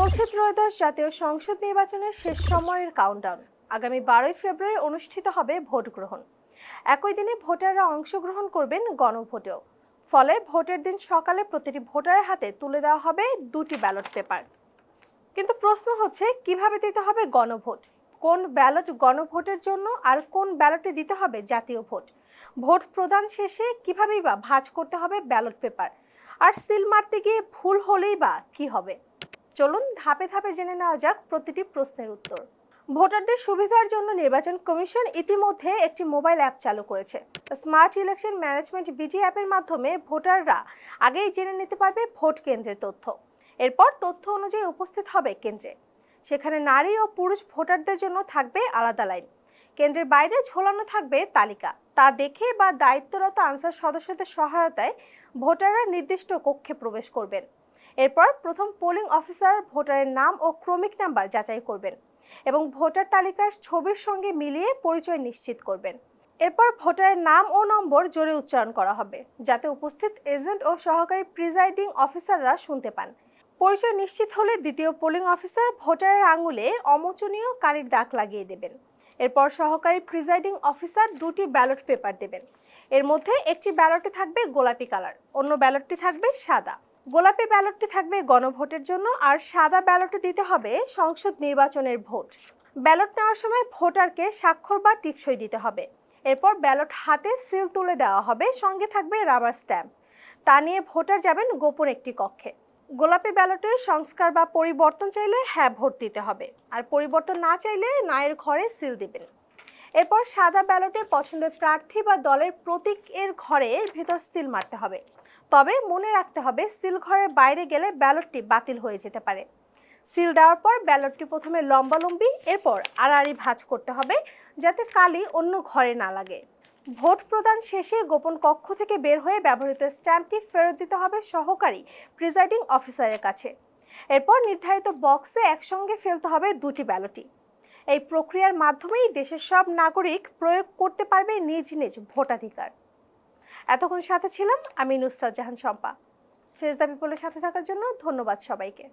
চলছে ত্রয়োদশ জাতীয় সংসদ নির্বাচনের শেষ সময়ের কাউন্টডাউন। আগামী 12ই ফেব্রুয়ারি অনুষ্ঠিত হবে ভোট গ্রহণ। একই দিনে ভোটাররা অংশগ্রহণ করবেন গণভোটেও। ফলে ভোটের দিন সকালে প্রতিটি ভোটারের হাতে তুলে দেওয়া হবে দুটি ব্যালট পেপার। কিন্তু প্রশ্ন হচ্ছে, কিভাবে দিতে হবে গণভোট? কোন ব্যালট গণভোটের জন্য আর কোন ব্যালটে দিতে হবে জাতীয় ভোট? ভোট প্রদান শেষে কিভাবেই বা ভাঁজ করতে হবে ব্যালট পেপার? আর সিল মারতে গিয়ে ভুল হলেই বা কি হবে? চলুন ধাপে ধাপে জেনে নেওয়া যাক প্রতিটি প্রশ্নের উত্তর। ভোটারদের সুবিধার জন্য নির্বাচন কমিশন ইতিমধ্যে একটি মোবাইল অ্যাপ চালু করেছে। স্মার্ট ইলেকশন ম্যানেজমেন্ট বিজি অ্যাপের মাধ্যমে ভোটাররা আগেই জেনে নিতে পারবে ভোট কেন্দ্রের তথ্য। এরপর তথ্য অনুযায়ী উপস্থিত হবে কেন্দ্রে। সেখানে নারী ও পুরুষ ভোটারদের জন্য থাকবে আলাদা লাইন। কেন্দ্রের বাইরে ঝোলানো থাকবে তালিকা। তা দেখে বা দায়িত্বরত আনসার সদস্যদের সহায়তায় ভোটাররা নির্দিষ্ট কক্ষে প্রবেশ করবেন। এরপর প্রথম পোলিং অফিসার ভোটারের নাম ও ক্রমিক নাম্বার যাচাই করবেন এবং ভোটার তালিকার ছবির সঙ্গে মিলিয়ে পরিচয় নিশ্চিত করবেন। এরপর ভোটারের নাম ও নম্বর জোরে উচ্চারণ করা হবে, যাতে উপস্থিত এজেন্ট ও সহকারী প্রিজাইডিং অফিসাররা শুনতে পান। পরিচয় নিশ্চিত হলে দ্বিতীয় পোলিং অফিসার ভোটারের আঙুলে অমোচনীয় কালির দাগ লাগিয়ে দেবেন। এরপর সহকারী প্রিজাইডিং অফিসার দুটি ব্যালট পেপার দেবেন। এর মধ্যে একটি ব্যালটে থাকবে গোলাপি কালার, অন্য ব্যালটটি থাকবে সাদা। গোলাপি ব্যালটটি থাকবে গণভোটের জন্য আর সাদা ব্যালটে দিতে হবে সংসদ নির্বাচনের ভোট। ব্যালট নেওয়ার সময় ভোটারকে স্বাক্ষর বা টিপসই দিতে হবে। এরপর ব্যালট হাতে সিল তুলে দেওয়া হবে, সঙ্গে থাকবে রাবার স্ট্যাম্প। তা নিয়ে ভোটার যাবেন গোপন একটি কক্ষে। গোলাপি ব্যালটে সংস্কার বা পরিবর্তন চাইলে হ্যাঁ ভোট দিতে হবে, আর পরিবর্তন না চাইলে নায়ের ঘরে সিল দিবেন। এরপর সাদা ব্যালটে পছন্দের প্রার্থী বা দলের প্রতীক এর ঘরের ভেতর সিল মারতে হবে। তবে মনে রাখতে হবে, সিল ঘরের বাইরে গেলে ব্যালটটি বাতিল হয়ে যেতে পারে। সিল দেওয়ার পর ব্যালটটি প্রথমে লম্বালম্বি, এরপর আড়াআড়ি ভাঁজ করতে হবে, যাতে কালি অন্য ঘরে না লাগে। ভোট প্রদান শেষে গোপন কক্ষ থেকে বের হয়ে ব্যবহৃত স্ট্যাম্পটি ফেরত দিতে হবে সহকারী প্রিজাইডিং অফিসারের কাছে। এরপর নির্ধারিত বক্সে একসঙ্গে ফেলতে হবে দুটি ব্যালটই। এই প্রক্রিয়ার মাধ্যমেই দেশের সব নাগরিক প্রয়োগ করতে পারবে নিজ নিজ ভোটাধিকার। এতক্ষণ সাথে ছিলাম আমি নুসরাত জাহান শম্পা। ফেস দ্য পিপলের সাথে থাকার জন্য ধন্যবাদ সবাইকে।